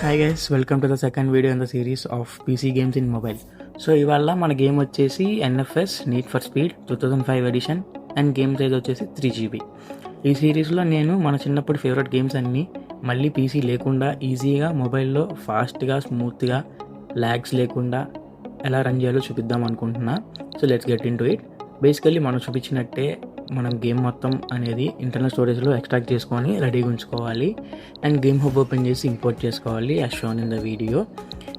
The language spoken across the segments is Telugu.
Hi guys, welcome to the second video in the series of PC games in mobile. So ఇవాళ మన గేమ్ వచ్చేసి NFS need for speed 2005 edition and game size వచ్చేసి 3GB. ఈ సిరీస్లో నేను మన చిన్నప్పుడు ఫేవరెట్ గేమ్స్ అన్నీ మళ్ళీ పీసీ లేకుండా ఈజీగా మొబైల్లో ఫాస్ట్గా స్మూత్గా ల్యాగ్స్ లేకుండా ఎలా రన్ చేయాలో చూపిద్దాం అనుకుంటున్నా. So let's get in to it. Basically మనం చూపించినట్టే మనం గేమ్ మొత్తం అనేది ఇంటర్నల్ స్టోరేజ్లో ఎక్స్ట్రాక్ట్ చేసుకొని రెడీగా ఉంచుకోవాలి అండ్ గేమ్ హబ్ ఓపెన్ చేసి ఇంపోర్ట్ చేసుకోవాలి as shown in the video.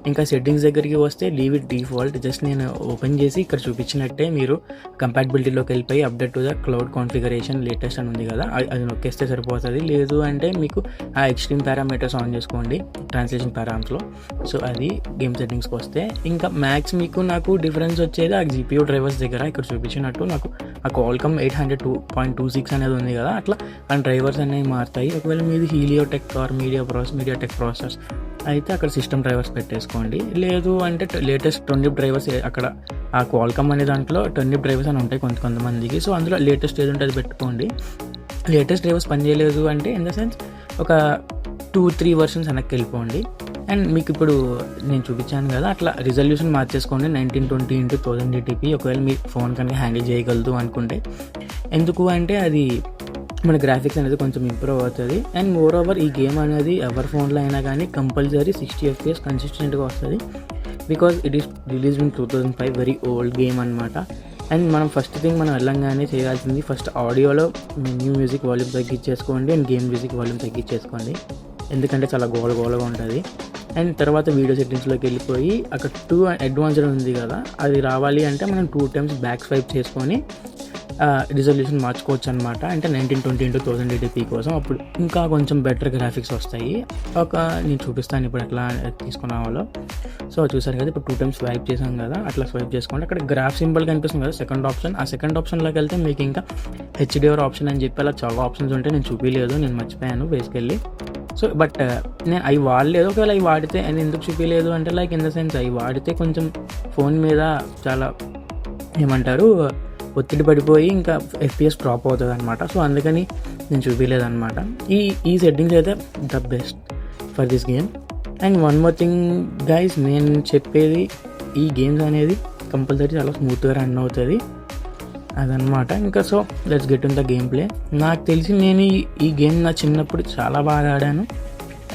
ఇంకా సెట్టింగ్స్ దగ్గరికి వస్తే లీవ్ ఇట్ డిఫాల్ట్. జస్ట్ నేను ఓపెన్ చేసి ఇక్కడ చూపించినట్టే మీరు కంపాటబిలిటీలోకి వెళ్ళిపోయి update to the cloud configuration latest అని ఉంది కదా, అది నొక్కేస్తే సరిపోతుంది. లేదు అంటే మీకు ఆ ఎక్స్ట్రీమ్ పారామీటర్స్ ఆన్ చేసుకోండి ట్రాన్స్లేషన్ పారామ్స్లో. సో అది గేమ్ సెట్టింగ్స్కి వస్తే ఇంకా మ్యాక్స్ నాకు డిఫరెన్స్ వచ్చేది ఆ GPU డ్రైవర్స్ దగ్గర. ఇక్కడ చూపించినట్టు నాకు ఆ Qualcomm 802.26 అనేది ఉంది కదా, అట్లా ఆ డ్రైవర్స్ అనేవి మారుతాయి. ఒకవేళ మీది హీలియోటెక్ ఆర్ మీడియాటెక్ ప్రాసెసర్స్ అయితే అక్కడ సిస్టమ్ డ్రైవర్స్ పెట్టేసుకోండి. లేదు అంటే లేటెస్ట్ టర్నిప్ డ్రైవర్స్ అక్కడ ఆ Qualcomm అనే దాంట్లో టర్నిప్ డ్రైవర్స్ అని ఉంటాయి కొంతమందికి. సో అందులో లేటెస్ట్ ఏది ఉంటే అది పెట్టుకోండి. లేటెస్ట్ డ్రైవర్స్ పనిచేయలేదు అంటే ఇన్ ద సెన్స్ ఒక 2-3 వర్షన్స్ వెనక్కి వెళ్ళిపోండి. అండ్ మీకు ఇప్పుడు నేను చూపించాను కదా, అట్లా రిజల్యూషన్ మార్చేసుకోండి 1920x1080p. ఒకవేళ మీ ఫోన్ కనుక హ్యాండిల్ చేయగలదు అనుకుంటే. ఎందుకు అంటే అది మన గ్రాఫిక్స్ అనేది కొంచెం ఇంప్రూవ్ అవుతుంది. అండ్ మోర్ ఓవర్ ఈ గేమ్ అనేది ఎవరి ఫోన్లో అయినా కానీ కంపల్సరీ 60 FPS కన్సిస్టెంట్గా వస్తుంది. Because it is release in 2005, very old game అనమాట. అండ్ మనం ఫస్ట్ థింగ్ మనం వెళ్ళంగానే చేయాల్సింది ఫస్ట్ ఆడియోలో మెన్యూ మ్యూజిక్ వాల్యూమ్ తగ్గించేసుకోండి అండ్ గేమ్ మ్యూజిక్ వాల్యూమ్ తగ్గించేసుకోండి, ఎందుకంటే చాలా గోలగా ఉంటుంది. అండ్ తర్వాత వీడియో సెట్టింగ్స్లోకి వెళ్ళిపోయి అక్కడ 2 అడ్వాన్స్డ్ ఉంది కదా, అది రావాలి అంటే మనం 2 times బ్యాక్ స్వైప్ చేసుకొని రిజల్యూషన్ మార్చుకోవచ్చు అనమాట. అంటే 1920x1080p కోసం అప్పుడు ఇంకా కొంచెం బెటర్ గ్రాఫిక్స్ వస్తాయి. నేను చూపిస్తాను ఇప్పుడు ఎట్లా తీసుకుని రావాలో. సో చూసారు కదా, ఇప్పుడు 2 times స్వైప్ చేసాం కదా, అట్లా స్వైప్ చేసుకోండి. అక్కడ గ్రాఫ్ సింబల్ కనిపిస్తుంది కదా, సెకండ్ ఆప్షన్. ఆ సెకండ్ ఆప్షన్లోకి వెళ్తే మీకు ఇంకా HDR ఆప్షన్ అని చెప్పి అలా చాలా ఆప్షన్స్ ఉంటాయి. నేను చూపించలేదు, నేను మర్చిపోయాను బేసికల్లీ. సో బట్ నేను అవి వాడలేదు. ఒకవేళ అవి వాడితే అని ఎందుకు చూపించలేదు అంటే లైక్ ఇన్ ద సెన్స్ అవి వాడితే కొంచెం ఫోన్ మీద చాలా ఏమంటారు ఒత్తిడి పడిపోయి ఇంకా FPS డ్రాప్ అవుతుంది అనమాట. సో అందుకని నేను చూపించలేదు అనమాట. ఈ సెట్టింగ్స్ అయితే the best for this game. And one more thing guys, నేను చెప్పేది ఈ గేమ్స్ అనేది కంపల్సరీ చాలా స్మూత్గా రన్ అవుతుంది అదనమాట. ఇంకా so let's get in the game play. నాకు తెలిసి నేను ఈ గేమ్ నా చిన్నప్పుడు చాలా బాగా ఆడాను.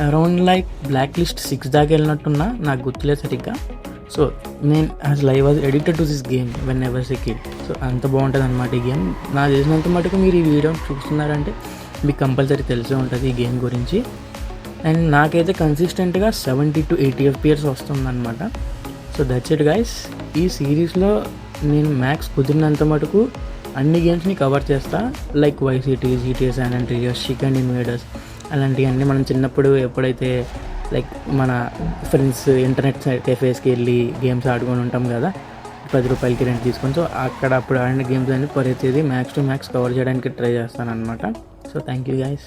అరౌండ్ లైక్ బ్లాక్ లిస్ట్ 6 దాకా వెళ్ళినట్టున్నా, నాకు గుర్తులేదు సరిగ్గా. సో నేను అసలు I was addicted to this game when ever a kid. So అంత బాగుంటుంది అనమాట ఈ గేమ్. నాకు తెలిసినంత మటుకు మీరు ఈ వీడియో చూస్తున్నారంటే మీకు కంపల్సరీ తెలిసే ఉంటుంది ఈ గేమ్ గురించి. అండ్ నాకైతే కన్సిస్టెంట్గా 70-80 FPS వస్తుందన్నమాట. So that's it guys. ఈ సిరీస్లో నేను మ్యాక్స్ కుదిరినంత మటుకు అన్ని గేమ్స్ని కవర్ చేస్తా. Like vice city, GTA San Andreas, chicken invaders, అలాంటివన్నీ మనం చిన్నప్పుడు ఎప్పుడైతే లైక్ మన ఫ్రెండ్స్ ఇంటర్నెట్ కెఫేస్కి వెళ్ళి గేమ్స్ ఆడుకొని ఉంటాం కదా, 10 రూపాయలకి రెంట్ తీసుకొని. సో అక్కడ అప్పుడు ఆడిన గేమ్స్ అన్ని ప్రతిదీ మ్యాక్స్ టు మ్యాక్స్ కవర్ చేయడానికి ట్రై చేస్తాను అనమాట. So thank you guys.